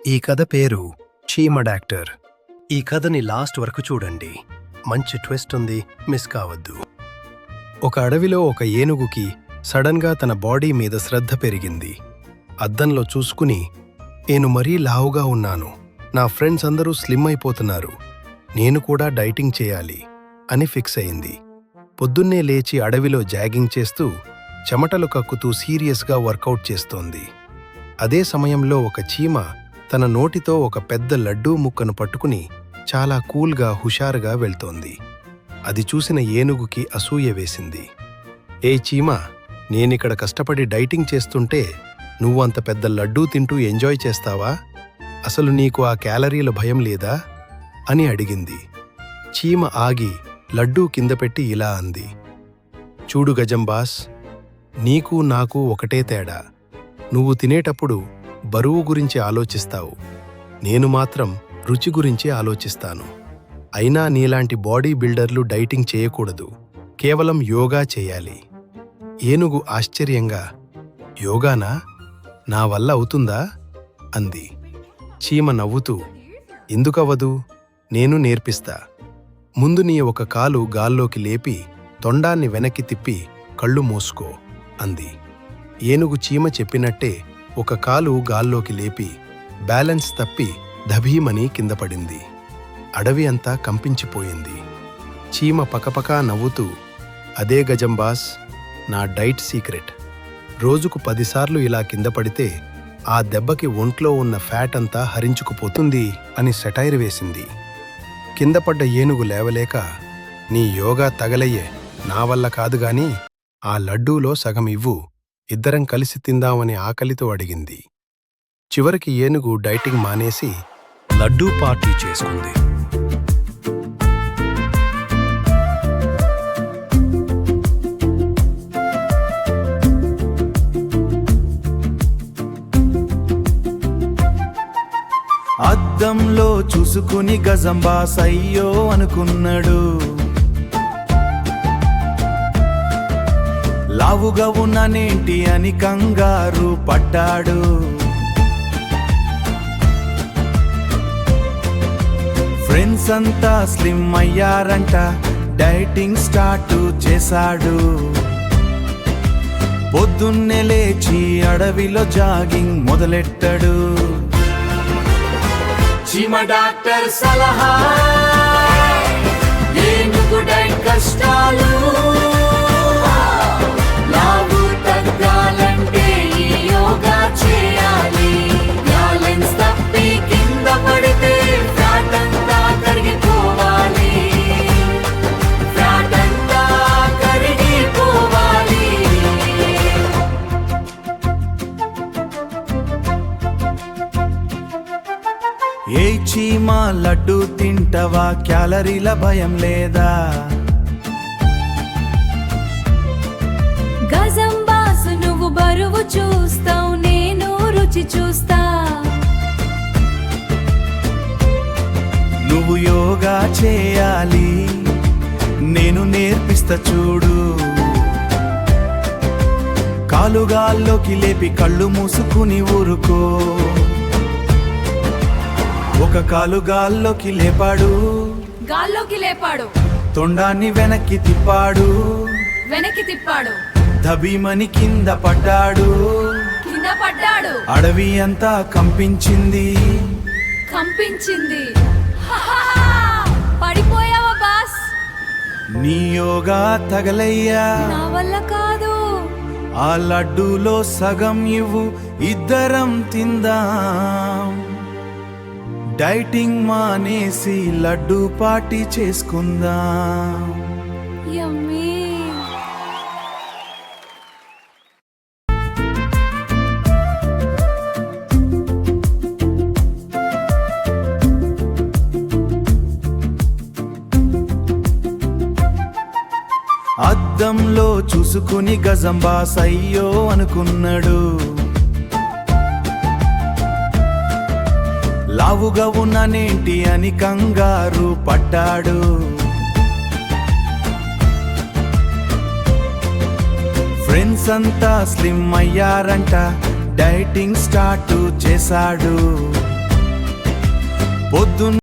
ఈ కథ పేరు చీమ డాక్టర్. ఈ కథని లాస్ట్ వరకు చూడండి. మంచి ట్విస్ట్ ఉంది, మిస్ కావద్దు. ఒక అడవిలో ఒక ఏనుగుకి సడన్గా తన బాడీ మీద శ్రద్ధ పెరిగింది. అద్దంలో చూసుకుని, నేను మరీ లావుగా ఉన్నాను, నా ఫ్రెండ్స్ అందరూ స్లిమ్ అయిపోతున్నారు, నేను కూడా డైటింగ్ చేయాలి అని ఫిక్స్ అయింది. పొద్దున్నే లేచి అడవిలో జాగింగ్ చేస్తూ చెమటలు కక్కుతూ సీరియస్గా వర్కౌట్ చేస్తోంది. అదే సమయంలో ఒక చీమ తన నోటితో ఒక పెద్ద లడ్డూ ముక్కను పట్టుకుని చాలా కూల్గా హుషారుగా వెళ్తోంది. అది చూసిన ఏనుగుకి అసూయ వేసింది. ఏ చీమా, నేనిక్కడ కష్టపడి డైటింగ్ చేస్తుంటే నువ్వంత పెద్ద లడ్డూ తింటూ ఎంజాయ్ చేస్తావా? అసలు నీకు ఆ క్యాలరీల భయం లేదా అని అడిగింది. చీమ ఆగి లడ్డూ కింద పెట్టి ఇలా అంది, చూడు గజంబాస్, నీకు నాకు ఒకటే తేడా. నువ్వు తినేటప్పుడు బరువు గురించి ఆలోచిస్తావు, నేను మాత్రం రుచి గురించి ఆలోచిస్తాను. అయినా నీలాంటి బాడీ బిల్డర్లు డైటింగ్ చేయకూడదు, కేవలం యోగా చేయాలి. ఏనుగు ఆశ్చర్యంగా, యోగానా? నా వల్ల అవుతుందా అంది. చీమ నవ్వుతూ, ఎందుకవ్వదు, నేను నేర్పిస్తా. ముందు నీ ఒక కాలు గాల్లోకి లేపి తొండాన్ని వెనక్కి తిప్పి కళ్ళు మూసుకో అంది. ఏనుగు చీమ చెప్పినట్టే ఒక కాలు గాల్లోకి లేపి బ్యాలెన్స్ తప్పి ధభీమని కింద పడింది. అడవి అంతా కంపించిపోయింది. చీమ పకపకా నవ్వుతూ, అదే గజంబాస్, నా డైట్ సీక్రెట్. రోజుకు 10 సార్లు ఇలా కింద పడితే ఆ దెబ్బకి ఒంట్లో ఉన్న ఫ్యాట్ అంతా హరించుకుపోతుంది అని సెటైర్ వేసింది. కింద పడ్డ ఏనుగు లేవలేక, నీ యోగా తగలయ్యే, నా వల్ల కాదుగాని ఆ లడ్డూలో సగం ఇవ్వు, ఇద్దరం కలిసి తిందామని ఆకలితో అడిగింది. చివరికి ఏనుగు డైటింగ్ మానేసి లడ్డూ పార్టీ చేసుకుంది. అద్దంలో చూసుకుని గజంబాస్ అయ్యో అనుకున్నాడు. లావుగా ఉన్నానేంటి అని కంగారు పడ్డాడు. ఫ్రెండ్స్ అంతా స్లిమ్ అయ్యారంట, డైటింగ్ స్టార్ట్ చేశాడు. పొద్దున్నే లేచి అడవిలో జాగింగ్ మొదలెట్టాడు. చీమ డాక్టర్ సలహా, ఏనుగు డైట్ కష్టాలు. లావు తగ్గాలంటే ఈ యోగా చేయాలి. బ్యాలెన్స్ తప్పి కింద పడితే ఫ్యాట్ అంతా కరిగిపోవాలి, ఫ్యాట్ అంతా కరిగిపోవాలి. ఏ చీమా, లడ్డు తింటవా, క్యాలరీల భయం లేదా? గజంబాసు, నువ్వు బరువు చూస్తావు, నేను రుచి చూస్తా. నువ్వు యోగా చేయాలి, నేను నేర్పిస్తా చూడు. కాలుగాల్లోకి లేపి కళ్ళు మూసుకుని ఊరుకో. ఒక కాలు గాల్లోకి లేపాడు, తొండాన్ని వెనక్కి తిప్పాడు. ధబీమని కింద పడ్డాడు. అడవి అంతా కంపించింది. పడిపోయావా బాస్? నీ యోగా తగలయ్యా, నా వల్ల కాదు. ఆ లడ్డూలో సగం ఇవ్వు, ఇద్దరం తిందాం. డైటింగ్ మానేసి లడ్డూ పార్టీ చేసుకుందాం. యమ్మీ. అద్దంలో చూసుకుని గజంబాస్ అయ్యో అనుకున్నాడు. లావుగా ఉన్నానేంటి అని కంగారు పడ్డాడు. ఫ్రెండ్స్ అంతా స్లిమ్ అయ్యారంట, డైటింగ్ స్టార్ట్ చేశాడు. పొద్దున్న